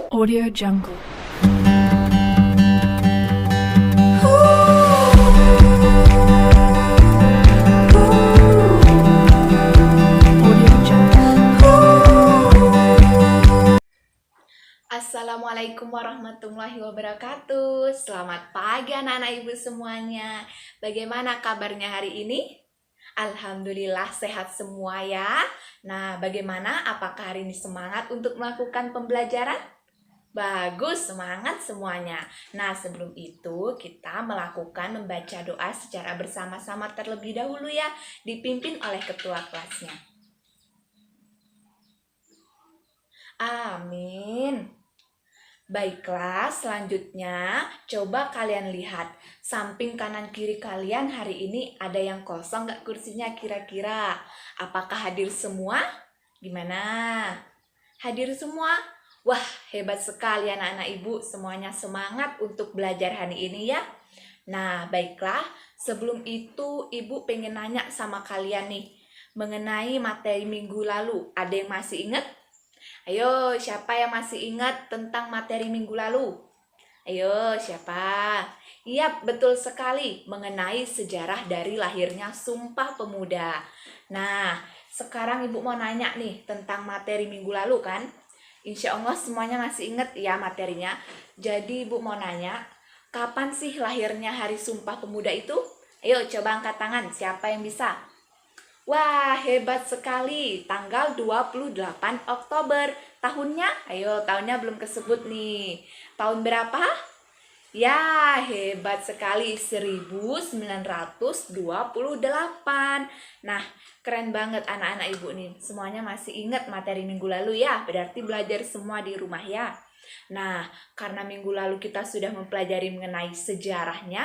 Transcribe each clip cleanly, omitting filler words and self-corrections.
Audio Jungle. Audio Jungle. Assalamualaikum warahmatullahi wabarakatuh. Selamat pagi anak-anak ibu semuanya. Bagaimana kabarnya hari ini? Alhamdulillah sehat semua ya. Nah, bagaimana? Apakah hari ini semangat untuk melakukan pembelajaran? Bagus, semangat semuanya. Nah, sebelum itu kita melakukan membaca doa secara bersama-sama terlebih dahulu ya, dipimpin oleh ketua kelasnya. Amin. Baiklah, selanjutnya coba kalian lihat samping kanan kiri kalian hari ini ada yang kosong gak kursinya kira-kira? Apakah hadir semua? Gimana? Hadir semua? Wah, hebat sekali anak-anak ibu, semuanya semangat untuk belajar hari ini ya. Nah, baiklah, sebelum itu ibu pengen nanya sama kalian nih mengenai materi minggu lalu. Ada yang masih ingat? Ayo, siapa yang masih ingat tentang materi minggu lalu? Ayo, siapa? Iya, betul sekali, mengenai sejarah dari lahirnya Sumpah Pemuda. Nah, sekarang ibu mau nanya nih tentang materi minggu lalu kan? Insya Allah semuanya masih ingat ya materinya. Jadi ibu mau nanya, kapan sih lahirnya Hari Sumpah Pemuda itu? Ayo coba angkat tangan, siapa yang bisa? Wah, hebat sekali. Tanggal 28 Oktober. Tahunnya? Ayo, tahunnya belum kesebut nih. Tahun berapa? Ya, hebat sekali. 1928. Nah, keren banget anak-anak ibu nih. Semuanya masih ingat materi minggu lalu ya. Berarti belajar semua di rumah ya. Nah, karena minggu lalu kita sudah mempelajari mengenai sejarahnya,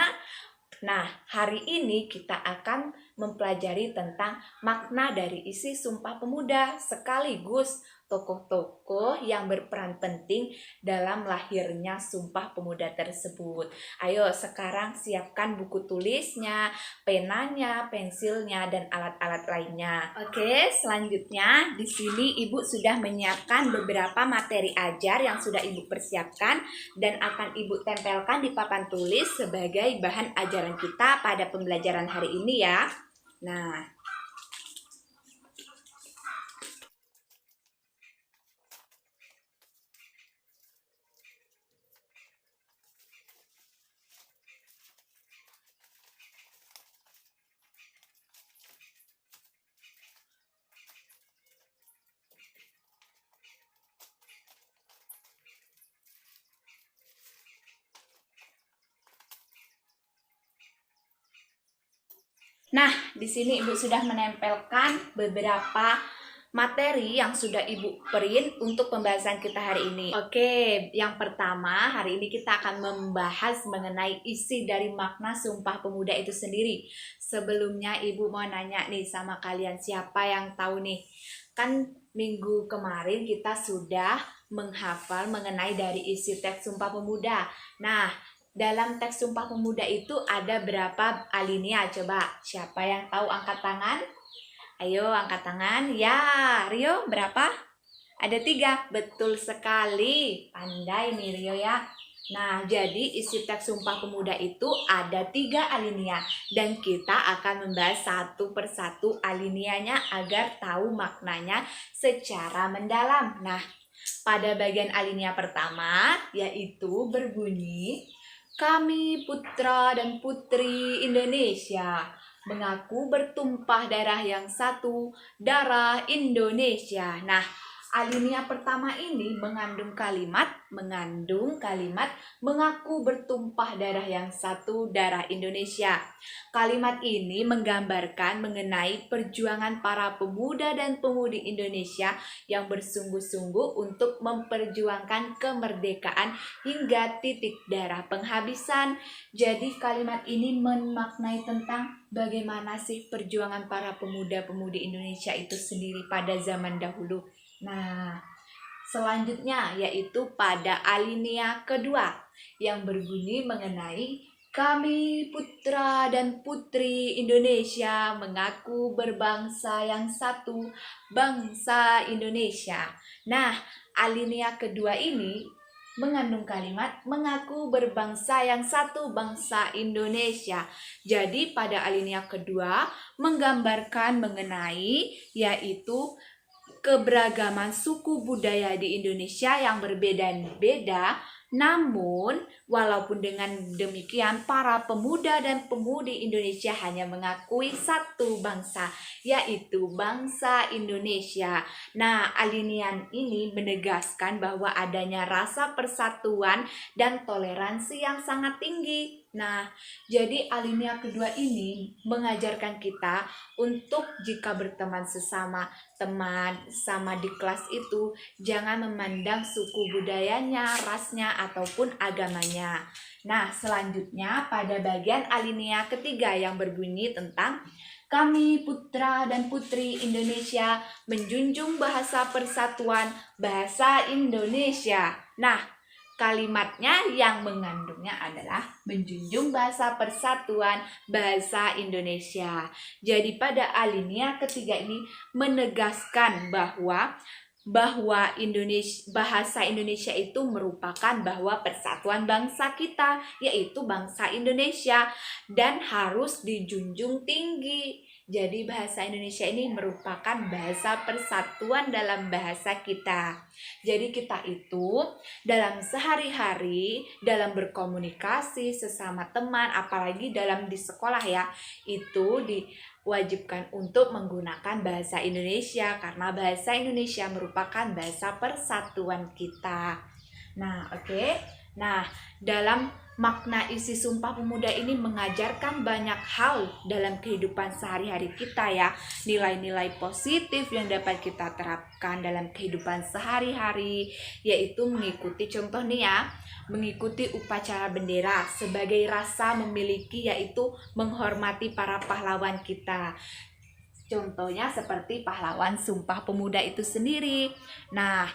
nah, hari ini kita akan mempelajari tentang makna dari isi Sumpah Pemuda sekaligus tokoh-tokoh yang berperan penting dalam lahirnya Sumpah Pemuda tersebut. Ayo sekarang siapkan buku tulisnya, penanya, pensilnya, dan alat-alat lainnya. Oke, selanjutnya di sini Ibu sudah menyiapkan beberapa materi ajar yang sudah Ibu persiapkan dan akan Ibu tempelkan di papan tulis sebagai bahan ajaran kita pada pembelajaran hari ini ya. Nah, di sini Ibu sudah menempelkan beberapa materi yang sudah Ibu print untuk pembahasan kita hari ini. Oke, yang pertama hari ini kita akan membahas mengenai isi dari makna Sumpah Pemuda itu sendiri. Sebelumnya Ibu mau nanya nih sama kalian, siapa yang tahu nih? Kan minggu kemarin kita sudah menghafal mengenai dari isi teks Sumpah Pemuda. Nah, dalam teks Sumpah Pemuda itu ada berapa alinea? Coba, siapa yang tahu angkat tangan? Ayo angkat tangan. Ya, Rio berapa? Ada 3, betul sekali. Pandai nih Rio ya. Nah, jadi isi teks Sumpah Pemuda itu ada 3 alinea. Dan kita akan membahas satu persatu alineanya agar tahu maknanya secara mendalam. Nah, pada bagian alinea pertama yaitu berbunyi, kami putra dan putri Indonesia mengaku bertumpah darah yang satu, darah Indonesia. Nah, alinea pertama ini mengandung kalimat mengaku bertumpah darah yang satu, darah Indonesia. Kalimat ini menggambarkan mengenai perjuangan para pemuda dan pemudi Indonesia yang bersungguh-sungguh untuk memperjuangkan kemerdekaan hingga titik darah penghabisan. Jadi kalimat ini memaknai tentang bagaimana sih perjuangan para pemuda-pemudi Indonesia itu sendiri pada zaman dahulu. Nah, selanjutnya yaitu pada alinea kedua yang berbunyi mengenai kami putra dan putri Indonesia mengaku berbangsa yang satu, bangsa Indonesia. Nah, alinea kedua ini mengandung kalimat mengaku berbangsa yang satu, bangsa Indonesia. Jadi pada alinea kedua menggambarkan mengenai yaitu keberagaman suku budaya di Indonesia yang berbeda-beda. Namun, walaupun dengan demikian, para pemuda dan pemudi Indonesia hanya mengakui satu bangsa, yaitu bangsa Indonesia. Nah, alinean ini menegaskan bahwa adanya rasa persatuan dan toleransi yang sangat tinggi. Nah, jadi alinea kedua ini mengajarkan kita untuk jika berteman sesama teman sama di kelas itu jangan memandang suku budayanya, rasnya ataupun agamanya. Nah, selanjutnya pada bagian alinea ketiga yang berbunyi tentang kami putra dan putri Indonesia menjunjung bahasa persatuan bahasa Indonesia. Nah, kalimatnya yang mengandungnya adalah menjunjung bahasa persatuan bahasa Indonesia. Jadi pada alinea ketiga ini menegaskan bahwa bahasa Indonesia itu merupakan bahwa persatuan bangsa kita, yaitu bangsa Indonesia, dan harus dijunjung tinggi. Jadi bahasa Indonesia ini merupakan bahasa persatuan dalam bahasa kita. Jadi kita itu dalam sehari-hari, dalam berkomunikasi sesama teman, apalagi dalam di sekolah ya, itu diwajibkan untuk menggunakan bahasa Indonesia karena bahasa Indonesia merupakan bahasa persatuan kita. Nah, oke. Nah, dalam makna isi Sumpah Pemuda ini mengajarkan banyak hal dalam kehidupan sehari-hari kita ya. Nilai-nilai positif yang dapat kita terapkan dalam kehidupan sehari-hari, yaitu mengikuti contoh nih ya, mengikuti upacara bendera sebagai rasa memiliki, yaitu menghormati para pahlawan kita. Contohnya seperti pahlawan Sumpah Pemuda itu sendiri. Nah,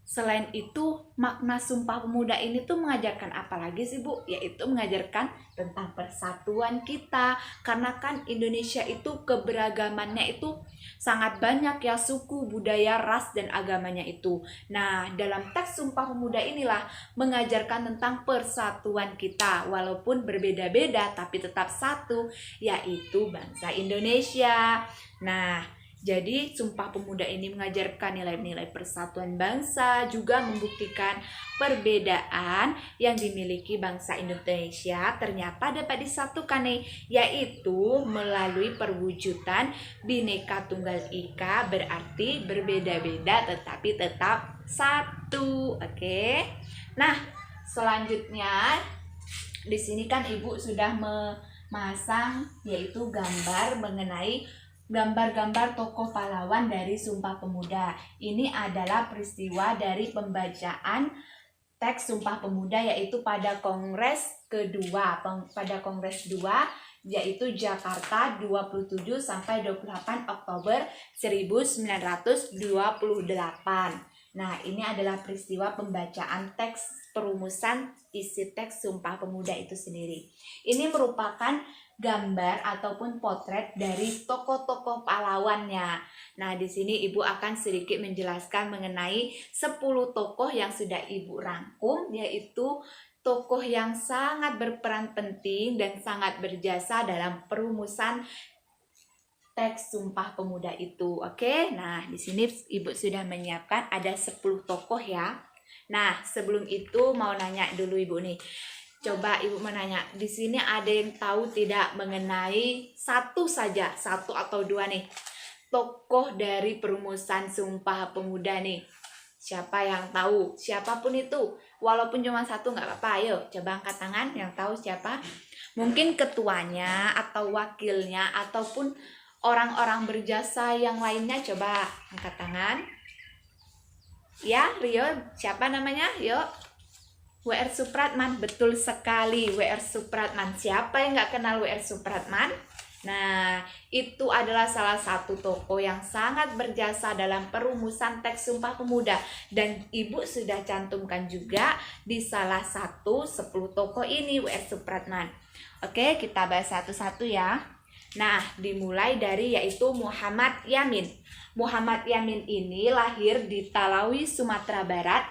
selain itu, makna Sumpah Pemuda ini tuh mengajarkan apa lagi sih Bu? Yaitu mengajarkan tentang persatuan kita. Karena kan Indonesia itu keberagamannya itu sangat banyak ya, suku, budaya, ras, dan agamanya itu. Nah, dalam teks Sumpah Pemuda inilah mengajarkan tentang persatuan kita. Walaupun berbeda-beda tapi tetap satu, yaitu bangsa Indonesia. Nah, jadi Sumpah Pemuda ini mengajarkan nilai-nilai persatuan bangsa, juga membuktikan perbedaan yang dimiliki bangsa Indonesia ternyata dapat disatukan nih, yaitu melalui perwujudan Bhinneka Tunggal Ika, berarti berbeda-beda tetapi tetap satu. Oke. Nah, selanjutnya di sini kan Ibu sudah memasang yaitu gambar mengenai gambar-gambar tokoh pahlawan dari Sumpah Pemuda. Ini adalah peristiwa dari pembacaan teks Sumpah Pemuda yaitu pada Kongres kedua, pada Kongres 2 yaitu Jakarta 27 sampai 28 Oktober 1928. Nah, ini adalah peristiwa pembacaan teks perumusan isi teks Sumpah Pemuda itu sendiri. Ini merupakan gambar ataupun potret dari tokoh-tokoh pahlawannya. Nah, di sini Ibu akan sedikit menjelaskan mengenai 10 tokoh yang sudah Ibu rangkum, yaitu tokoh yang sangat berperan penting dan sangat berjasa dalam perumusan teks Sumpah Pemuda itu. Oke, nah di sini Ibu sudah menyiapkan ada 10 tokoh ya. Nah, sebelum itu mau nanya dulu Ibu nih. Coba Ibu menanya, di sini ada yang tahu tidak mengenai satu saja, satu atau dua nih, tokoh dari perumusan Sumpah Pemuda nih. Siapa yang tahu? Siapapun itu, walaupun cuma satu nggak apa-apa. Ayo, coba angkat tangan yang tahu siapa. Mungkin ketuanya atau wakilnya ataupun orang-orang berjasa yang lainnya. Coba angkat tangan. Ya, Rio, siapa namanya? Yuk. W.R. Supratman, betul sekali, W.R. Supratman. Siapa yang nggak kenal W.R. Supratman? Nah, itu adalah salah satu tokoh yang sangat berjasa dalam perumusan teks Sumpah Pemuda. Dan Ibu sudah cantumkan juga di salah satu 10 tokoh ini W.R. Supratman. Oke, kita bahas satu-satu ya. Nah, dimulai dari yaitu Muhammad Yamin. Muhammad Yamin ini lahir di Talawi, Sumatera Barat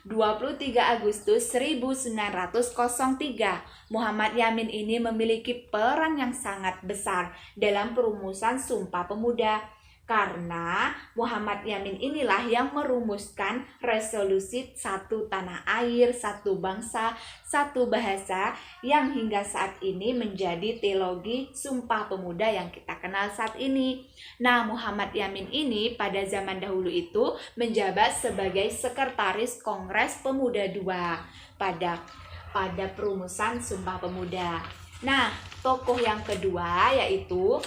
23 Agustus 1903, Muhammad Yamin ini memiliki peran yang sangat besar dalam perumusan Sumpah Pemuda. Karena Muhammad Yamin inilah yang merumuskan resolusi satu tanah air, satu bangsa, satu bahasa yang hingga saat ini menjadi teologi Sumpah Pemuda yang kita kenal saat ini. Nah, Muhammad Yamin ini pada zaman dahulu itu menjabat sebagai Sekretaris Kongres Pemuda II pada perumusan Sumpah Pemuda. Nah, tokoh yang kedua yaitu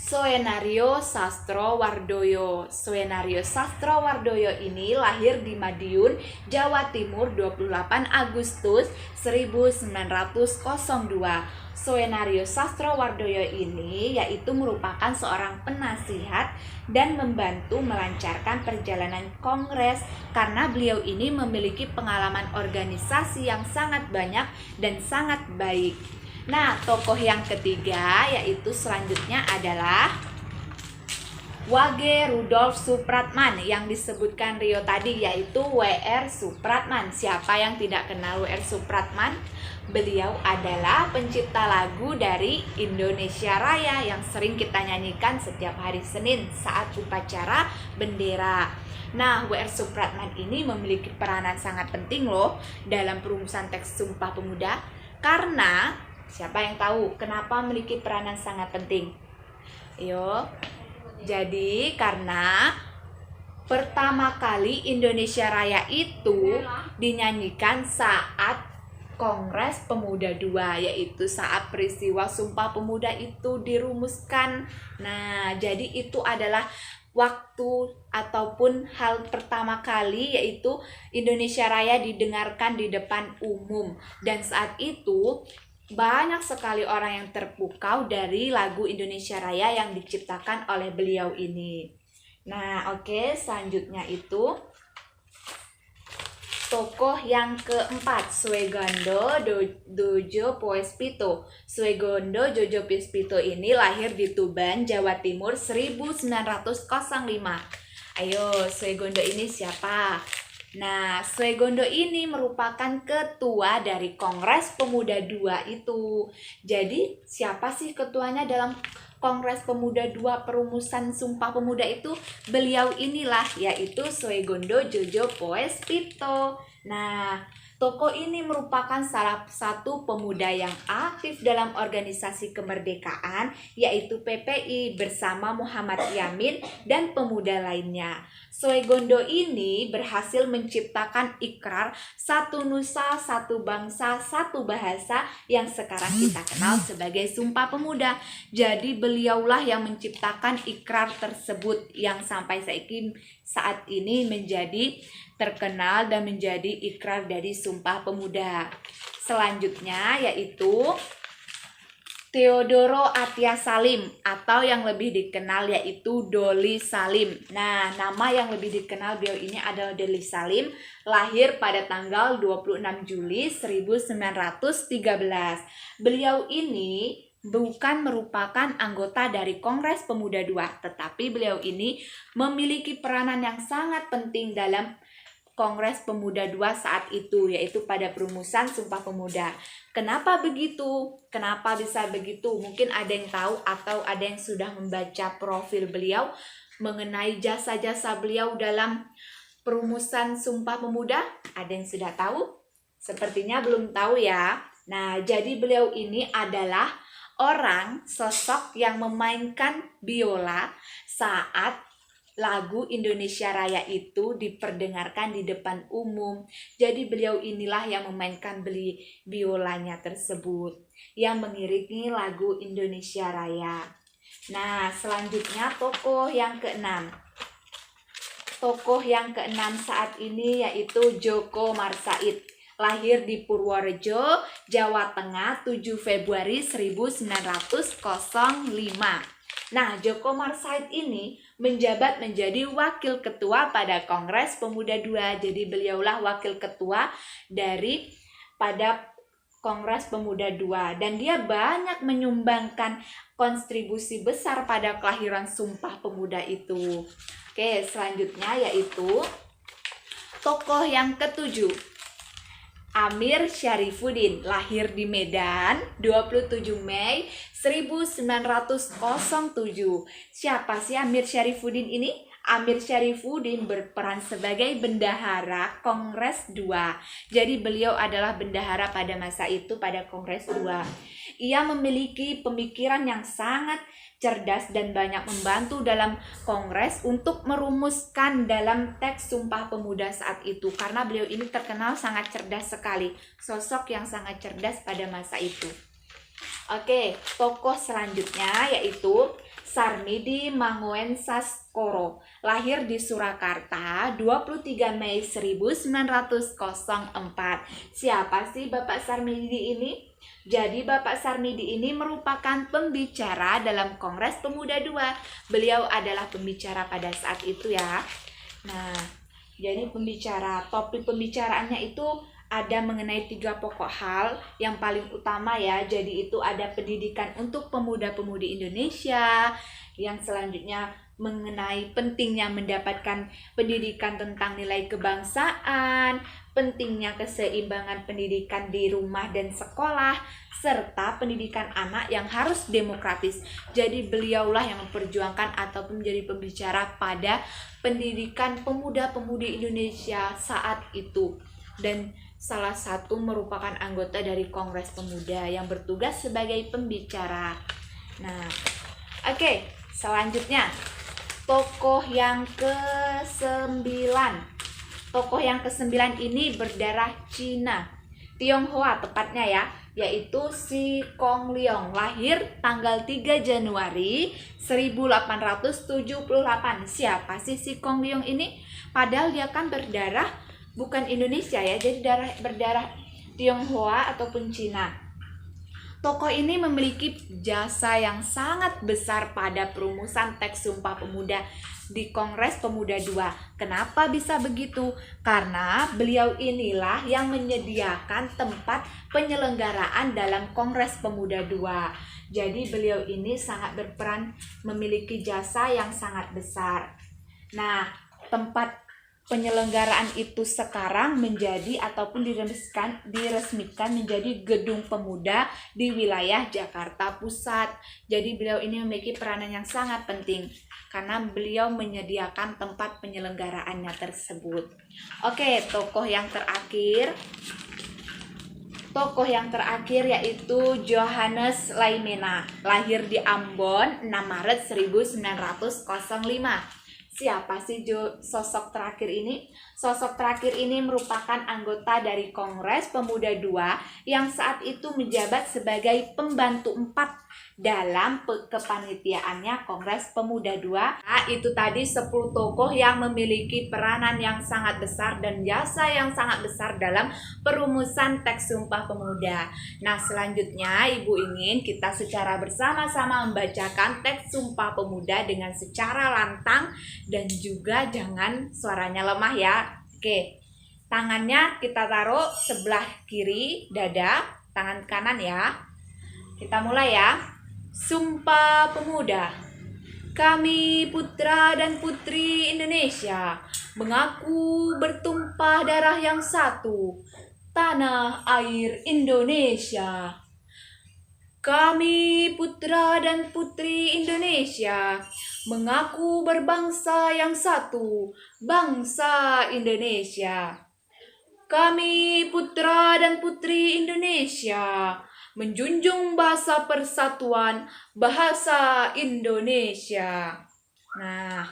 Soenario Sastrowardoyo. Soenario Sastrowardoyo ini lahir di Madiun, Jawa Timur 28 Agustus 1902. Soenario Sastrowardoyo ini yaitu merupakan seorang penasihat dan membantu melancarkan perjalanan kongres karena beliau ini memiliki pengalaman organisasi yang sangat banyak dan sangat baik. Nah, tokoh yang ketiga yaitu selanjutnya adalah Wage Rudolf Supratman yang disebutkan Rio tadi, yaitu W.R. Supratman. Siapa yang tidak kenal W.R. Supratman? Beliau adalah pencipta lagu dari Indonesia Raya yang sering kita nyanyikan setiap hari Senin saat upacara bendera. Nah, W.R. Supratman ini memiliki peranan sangat penting loh dalam perumusan teks Sumpah Pemuda. Karena siapa yang tahu kenapa memiliki peranan sangat penting? Yo, jadi karena pertama kali Indonesia Raya itu dinyanyikan saat Kongres Pemuda II, yaitu saat peristiwa Sumpah Pemuda itu dirumuskan. Nah, jadi itu adalah waktu ataupun hal pertama kali yaitu Indonesia Raya didengarkan di depan umum. Dan saat itu banyak sekali orang yang terpukau dari lagu Indonesia Raya yang diciptakan oleh beliau ini. Nah, oke, selanjutnya itu tokoh yang keempat, Suegondo Jojo Puespito. Suegondo Jojo Puespito ini lahir di Tuban, Jawa Timur 1905. Ayo, Suegondo ini siapa? Nah, Suegondo ini merupakan ketua dari Kongres Pemuda II itu. Jadi, siapa sih ketuanya dalam Kongres Pemuda II perumusan Sumpah Pemuda itu? Beliau inilah, yaitu Suegondo Jojo Puespito. Nah, tokoh ini merupakan salah satu pemuda yang aktif dalam organisasi kemerdekaan, yaitu PPI bersama Muhammad Yamin dan pemuda lainnya. Suegondo ini berhasil menciptakan ikrar satu nusa, satu bangsa, satu bahasa yang sekarang kita kenal sebagai Sumpah Pemuda. Jadi beliaulah yang menciptakan ikrar tersebut yang sampai saat ini menjadi terkenal dan menjadi ikrar dari Sumpah Pemuda. Selanjutnya yaitu Teodoro Atia Salim atau yang lebih dikenal yaitu Doli Salim. Nah, nama yang lebih dikenal beliau ini adalah Doli Salim, lahir pada tanggal 26 Juli 1913. Beliau ini bukan merupakan anggota dari Kongres Pemuda II, tetapi beliau ini memiliki peranan yang sangat penting dalam Kongres Pemuda II saat itu, yaitu pada perumusan Sumpah Pemuda. Kenapa begitu? Kenapa bisa begitu? Mungkin ada yang tahu atau ada yang sudah membaca profil beliau mengenai jasa-jasa beliau dalam perumusan Sumpah Pemuda. Ada yang sudah tahu? Sepertinya belum tahu ya. Nah, jadi beliau ini adalah sosok yang memainkan biola saat lagu Indonesia Raya itu diperdengarkan di depan umum. Jadi beliau inilah yang memainkan biolanya tersebut, yang mengiringi lagu Indonesia Raya. Nah, selanjutnya tokoh yang keenam. Tokoh yang keenam saat ini yaitu Djoko Marsaid. Lahir di Purworejo, Jawa Tengah 7 Februari 1905. Nah, Djoko Marsaid ini menjabat menjadi wakil ketua pada Kongres Pemuda II. Jadi beliaulah wakil ketua dari pada Kongres Pemuda II. Dan dia banyak menyumbangkan kontribusi besar pada kelahiran Sumpah Pemuda itu. Oke, selanjutnya yaitu tokoh yang ketujuh, Amir Syarifuddin, lahir di Medan 27 Mei 1907. Siapa sih Amir Syarifuddin ini? Amir Syarifuddin berperan sebagai bendahara Kongres II. Jadi beliau adalah bendahara pada masa itu, pada Kongres II. Ia memiliki pemikiran yang sangat cerdas dan banyak membantu dalam Kongres untuk merumuskan dalam teks Sumpah Pemuda saat itu. Karena beliau ini terkenal sangat cerdas sekali, sosok yang sangat cerdas pada masa itu. Oke, tokoh selanjutnya yaitu Sarmidi Manguensaskoro, lahir di Surakarta 23 Mei 1904. Siapa sih Bapak Sarmidi ini? Jadi Bapak Sarmidi ini merupakan pembicara dalam Kongres Pemuda II. Beliau adalah pembicara pada saat itu ya. Nah, jadi topik pembicaraannya itu ada mengenai 3 pokok hal yang paling utama ya. Jadi itu ada pendidikan untuk pemuda-pemudi Indonesia. Yang selanjutnya mengenai pentingnya mendapatkan pendidikan tentang nilai kebangsaan, pentingnya keseimbangan pendidikan di rumah dan sekolah, serta pendidikan anak yang harus demokratis. Jadi beliaulah yang memperjuangkan ataupun menjadi pembicara pada pendidikan pemuda-pemudi Indonesia saat itu. Dan salah satu merupakan anggota dari Kongres Pemuda yang bertugas sebagai pembicara. Nah, oke, selanjutnya tokoh yang ke-9. Tokoh yang ke-9 ini berdarah Cina, Tionghoa tepatnya ya, yaitu Si Kong Leong, lahir tanggal 3 Januari 1878. Siapa sih Si Kong Leong ini? Padahal dia kan berdarah bukan Indonesia ya, jadi berdarah Tionghoa ataupun Cina. Tokoh ini memiliki jasa yang sangat besar pada perumusan teks Sumpah Pemuda di Kongres Pemuda II. Kenapa bisa begitu? Karena beliau inilah yang menyediakan tempat penyelenggaraan dalam Kongres Pemuda II. Jadi beliau ini sangat berperan, memiliki jasa yang sangat besar. Nah, tempat penyelenggaraan itu sekarang menjadi ataupun diresmikan menjadi Gedung Pemuda di wilayah Jakarta Pusat. Jadi beliau ini memiliki peranan yang sangat penting karena beliau menyediakan tempat penyelenggaraannya tersebut. Oke, tokoh yang terakhir yaitu Johannes Laimena, lahir di Ambon 6 Maret 1905. Siapa sih sosok terakhir ini? Sosok terakhir ini merupakan anggota dari Kongres Pemuda II yang saat itu menjabat sebagai pembantu 4 dalam kepanitiaannya Kongres Pemuda II. Nah, itu tadi 10 tokoh yang memiliki peranan yang sangat besar dan jasa yang sangat besar dalam perumusan teks Sumpah Pemuda. Nah, selanjutnya Ibu ingin kita secara bersama-sama membacakan teks Sumpah Pemuda dengan secara lantang dan juga jangan suaranya lemah ya. Oke, tangannya kita taruh sebelah kiri dada, tangan kanan ya. Kita mulai ya. Sumpah Pemuda. Kami putra dan putri Indonesia mengaku bertumpah darah yang satu, tanah air Indonesia. Kami putra dan putri Indonesia mengaku berbangsa yang satu, bangsa Indonesia. Kami putra dan putri Indonesia menjunjung bahasa persatuan, bahasa Indonesia. Nah,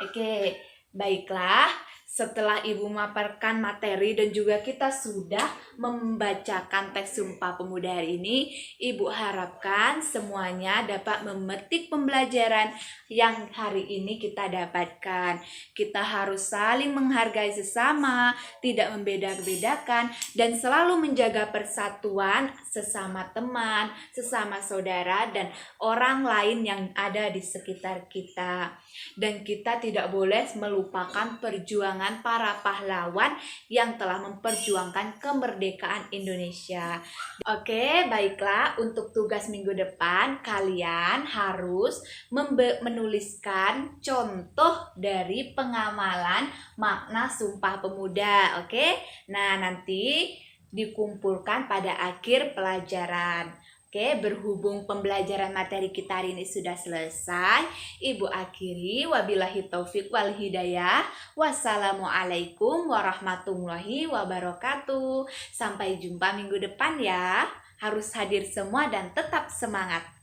oke, baiklah. Setelah Ibu memaparkan materi dan juga kita sudah membacakan teks Sumpah Pemuda hari ini, Ibu harapkan semuanya dapat memetik pembelajaran yang hari ini kita dapatkan. Kita harus saling menghargai sesama, tidak membeda-bedakan, dan selalu menjaga persatuan sesama teman, sesama saudara, dan orang lain yang ada di sekitar kita. Dan kita tidak boleh melupakan perjuangan para pahlawan yang telah memperjuangkan kemerdekaan Indonesia. Oke, baiklah, untuk tugas minggu depan kalian harus menuliskan contoh dari pengamalan makna Sumpah Pemuda. Oke, nah nanti dikumpulkan pada akhir pelajaran. Oke, berhubung pembelajaran materi kita hari ini sudah selesai, Ibu akhiri, wabillahi taufik wal hidayah. Wassalamualaikum warahmatullahi wabarakatuh. Sampai jumpa minggu depan ya. Harus hadir semua dan tetap semangat.